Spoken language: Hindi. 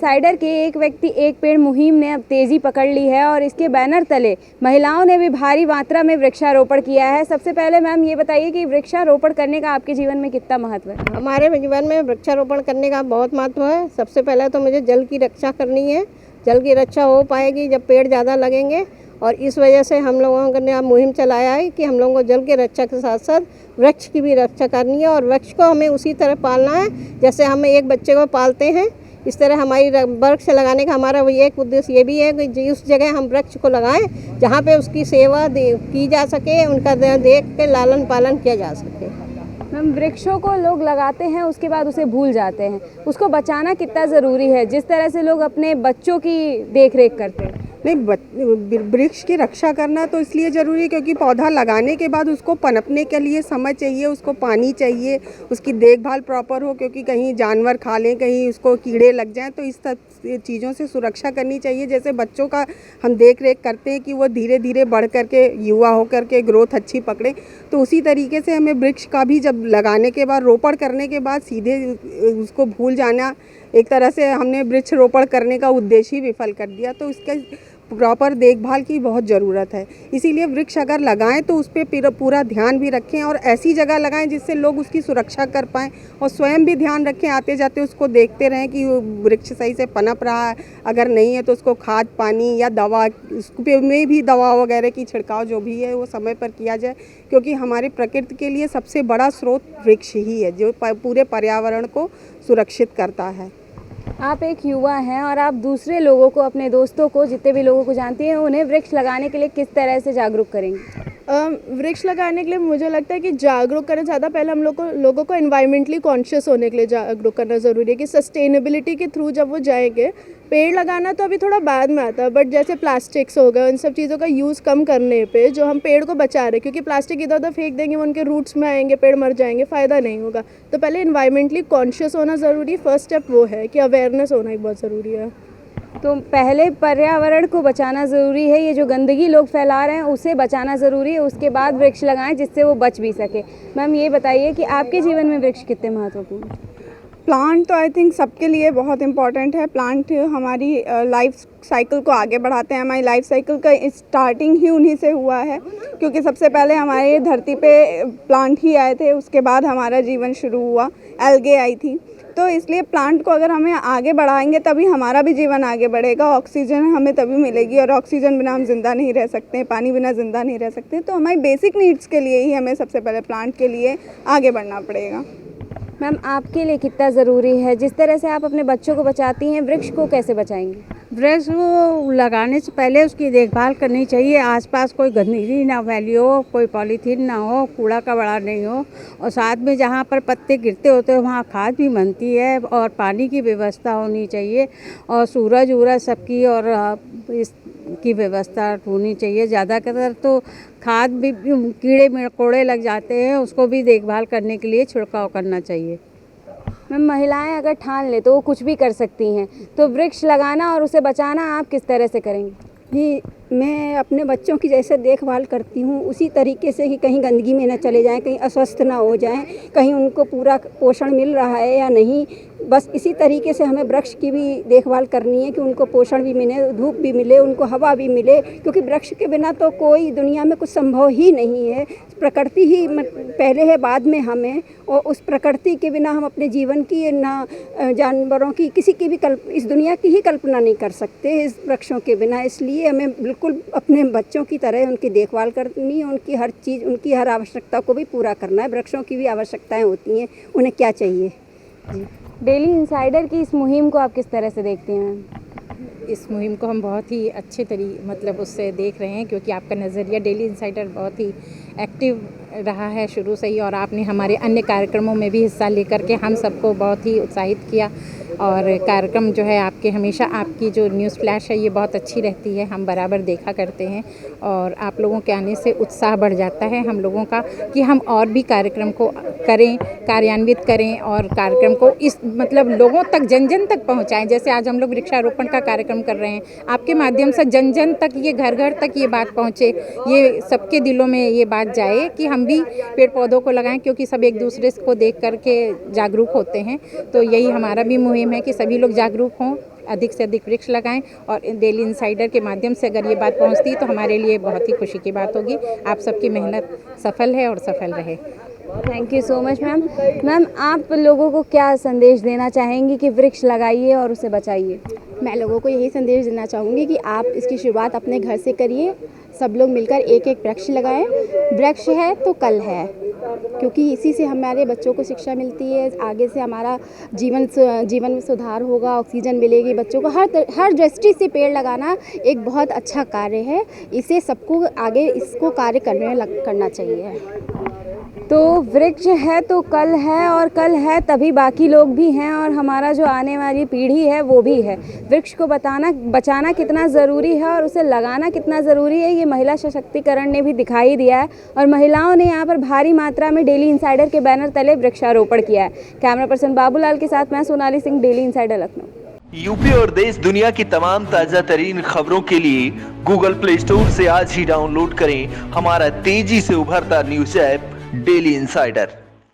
इंसाइडर के एक व्यक्ति एक पेड़ मुहिम ने अब तेजी पकड़ ली है और इसके बैनर तले महिलाओं ने भी भारी मात्रा में वृक्षारोपण किया है। सबसे पहले मैम ये बताइए कि वृक्षारोपण करने का आपके जीवन में कितना महत्व है? हमारे जीवन में वृक्षारोपण करने का बहुत महत्व है। सबसे पहले तो मुझे जल की रक्षा करनी है। जल की रक्षा हो पाएगी जब पेड़ ज़्यादा लगेंगे, और इस वजह से हम लोगों ने मुहिम चलाया है कि हम लोगों को जल की रक्षा के साथ साथ वृक्ष की भी रक्षा करनी है, और वृक्ष को हमें उसी तरह पालना है जैसे हम एक बच्चे को पालते हैं। इस तरह हमारी वृक्ष लगाने का हमारा एक उद्देश्य ये भी है कि उस जगह हम वृक्ष को लगाएं जहाँ पे उसकी सेवा की जा सके, उनका देख के लालन पालन किया जा सके। मैम, वृक्षों को लोग लगाते हैं उसके बाद उसे भूल जाते हैं, उसको बचाना कितना ज़रूरी है जिस तरह से लोग अपने बच्चों की देख रेख करते हैं? नहीं, वृक्ष की रक्षा करना तो इसलिए ज़रूरी है क्योंकि पौधा लगाने के बाद उसको पनपने के लिए समय चाहिए, उसको पानी चाहिए, उसकी देखभाल प्रॉपर हो, क्योंकि कहीं जानवर खा लें, कहीं उसको कीड़े लग जाएं, तो इस सब चीज़ों से सुरक्षा करनी चाहिए। जैसे बच्चों का हम देख रेख करते हैं कि वो धीरे धीरे बढ़ करके युवा हो करके ग्रोथ अच्छी पकड़े, तो उसी तरीके से हमें वृक्ष का भी जब लगाने के बाद, रोपण करने के बाद सीधे उसको भूल जाना, एक तरह से हमने वृक्ष रोपण करने का उद्देश्य ही विफल कर दिया। तो इसका प्रॉपर देखभाल की बहुत ज़रूरत है। इसीलिए वृक्ष अगर लगाएं तो उस पर पूरा ध्यान भी रखें, और ऐसी जगह लगाएं जिससे लोग उसकी सुरक्षा कर पाएँ, और स्वयं भी ध्यान रखें, आते जाते उसको देखते रहें कि वृक्ष सही से पनप रहा है। अगर नहीं है तो उसको खाद पानी या दवा, उसके में भी दवा वगैरह की छिड़काव जो भी है वो समय पर किया जाए, क्योंकि हमारे प्रकृति के लिए सबसे बड़ा स्रोत वृक्ष ही है जो पूरे पर्यावरण को सुरक्षित करता है। आप एक युवा हैं और आप दूसरे लोगों को, अपने दोस्तों को, जितने भी लोगों को जानती हैं, उन्हें वृक्ष लगाने के लिए किस तरह से जागरूक करेंगे? वृक्ष लगाने के लिए मुझे लगता है कि जागरूक करना ज़्यादा पहले हम लोगों को एनवायरमेंटली कॉन्शियस होने के लिए जागरूक करना ज़रूरी है कि सस्टेनेबिलिटी के थ्रू जब वो जाएंगे। पेड़ लगाना तो अभी थोड़ा बाद में आता है, बट जैसे प्लास्टिक्स हो गए, उन सब चीज़ों का यूज़ कम करने पे जो हम पेड़ को बचा रहे हैं, क्योंकि प्लास्टिक इधर उधर फेंक देंगे, वो उनके रूट्स में आएंगे, पेड़ मर जाएंगे, फ़ायदा नहीं होगा। तो पहले एनवायरमेंटली कॉन्शियस होना ज़रूरी, फर्स्ट स्टेप वो है कि अवेयरनेस होना ही बहुत ज़रूरी है। तो पहले पर्यावरण को बचाना ज़रूरी है, ये जो गंदगी लोग फैला रहे हैं उसे बचाना ज़रूरी है, उसके बाद वृक्ष लगाएं जिससे वो बच भी सके। मैम, ये बताइए कि आपके जीवन में वृक्ष कितने महत्वपूर्ण हैं? प्लांट तो आई थिंक सबके लिए बहुत इम्पॉर्टेंट है। प्लांट हमारी लाइफ साइकिल को आगे बढ़ाते हैं। हमारी लाइफ साइकिल का स्टार्टिंग ही उन्हीं से हुआ है, क्योंकि सबसे पहले हमारे धरती पे प्लांट ही आए थे, उसके बाद हमारा जीवन शुरू हुआ, एल्गे आई थी। तो इसलिए प्लांट को अगर हमें आगे बढ़ाएंगे तभी हमारा भी जीवन आगे बढ़ेगा, ऑक्सीजन हमें तभी मिलेगी, और ऑक्सीजन बिना हम ज़िंदा नहीं रह सकते, पानी बिना ज़िंदा नहीं रह सकते। तो हमारी बेसिक नीड्स के लिए ही हमें सबसे पहले प्लांट के लिए आगे बढ़ना पड़ेगा। मैम, आपके लिए कितना ज़रूरी है, जिस तरह से आप अपने बच्चों को बचाती हैं, वृक्ष को कैसे बचाएंगे? वृक्ष को लगाने से पहले उसकी देखभाल करनी चाहिए। आसपास कोई गंदगी ना फैली हो, कोई पॉलीथीन ना हो, कूड़ा कबाड़ा नहीं हो, और साथ में जहाँ पर पत्ते गिरते होते हैं वहाँ खाद भी बनती है, और पानी की व्यवस्था होनी चाहिए, और सूरज वूरज सबकी और इसकी व्यवस्था होनी चाहिए। ज़्यादातर तो खाद भी कीड़े मकोड़े लग जाते हैं, उसको भी देखभाल करने के लिए छिड़काव करना चाहिए। मैम, महिलाएं अगर ठान ले तो वो कुछ भी कर सकती हैं, तो वृक्ष लगाना और उसे बचाना आप किस तरह से करेंगी? जी, मैं अपने बच्चों की जैसे देखभाल करती हूँ उसी तरीके से ही कहीं गंदगी में न चले जाएं, कहीं अस्वस्थ ना हो जाएं, कहीं उनको पूरा पोषण मिल रहा है या नहीं, बस इसी तरीके से हमें वृक्ष की भी देखभाल करनी है कि उनको पोषण भी मिले, धूप भी मिले, उनको हवा भी मिले, क्योंकि वृक्ष के बिना तो कोई दुनिया में कुछ संभव ही नहीं है। प्रकृति ही पहले है, बाद में हमें, और उस प्रकृति के बिना हम अपने जीवन की ना जानवरों की, किसी की भी इस दुनिया की ही कल्पना नहीं कर सकते इस वृक्षों के बिना। इसलिए हमें बिल्कुल अपने बच्चों की तरह उनकी देखभाल करनी है, उनकी हर चीज़, उनकी हर आवश्यकता को भी पूरा करना है। वृक्षों की भी आवश्यकताएं होती हैं, उन्हें क्या चाहिए। जी, डेली इंसाइडर की इस मुहिम को आप किस तरह से देखती हैं? इस मुहिम को हम बहुत ही अच्छे मतलब उससे देख रहे हैं, क्योंकि आपका नज़रिया डेली इंसाइडर बहुत ही एक्टिव रहा है शुरू से ही, और आपने हमारे अन्य कार्यक्रमों में भी हिस्सा लेकर के हम सबको बहुत ही उत्साहित किया। और कार्यक्रम जो है आपके, हमेशा आपकी जो न्यूज़ फ्लैश है ये बहुत अच्छी रहती है, हम बराबर देखा करते हैं, और आप लोगों के आने से उत्साह बढ़ जाता है हम लोगों का कि हम और भी कार्यक्रम को करें, कार्यान्वित करें, और कार्यक्रम को इस लोगों तक, जन जन तक पहुंचाएं। जैसे आज हम लोग वृक्षारोपण का कार्यक्रम कर रहे हैं, आपके माध्यम से जन जन तक, ये घर घर तक ये बात पहुँचे, ये सबके दिलों में ये बात जाए कि हम भी पेड़ पौधों को लगाएं, क्योंकि सब एक दूसरे को देख करके जागरूक होते हैं। तो यही हमारा भी मुहिम है कि सभी लोग जागरूक हों, अधिक से अधिक वृक्ष लगाएं और डेली इंसाइडर के माध्यम से अगर ये बात पहुंचती है तो हमारे लिए बहुत ही खुशी की बात होगी। आप सबकी मेहनत सफल है और सफल रहे। Thank you so much ma'am. Ma'am, आप लोगों को क्या संदेश देना चाहेंगी कि वृक्ष लगाइए और उसे बचाइए? मैं लोगों को यही संदेश देना चाहूँगी कि आप इसकी शुरुआत अपने घर से करिए। सब लोग मिलकर एक एक वृक्ष लगाएं। वृक्ष है तो कल है, क्योंकि इसी से हमारे बच्चों को शिक्षा मिलती है। आगे से हमारा जीवन में सुधार होगा, ऑक्सीजन मिलेगी बच्चों को। हर दृष्टि से पेड़ लगाना एक बहुत अच्छा कार्य है। इसे सबको आगे इसको कार्य करना चाहिए। तो वृक्ष है तो कल है, और कल है तभी बाकी लोग भी हैं, और हमारा जो आने वाली पीढ़ी है वो भी है। वृक्ष को बचाना कितना ज़रूरी है और उसे लगाना कितना ज़रूरी है, ये महिला सशक्तिकरण ने भी दिखाई दिया है। और महिलाओं ने यहाँ पर भारी मात्रा में डेली इंसाइडर के बैनर तले वृक्षारोपण किया है। कैमरा पर्सन बाबूलाल के साथ मैं Sonali Singh, daily insider, Lucknow. UP और देश दुनिया की तमाम ताज़ा तरीन खबरों के लिए गूगल प्ले स्टोर से आज ही डाउनलोड करें हमारा तेजी से उभरता न्यूज़ ऐप डेली इंसाइडर।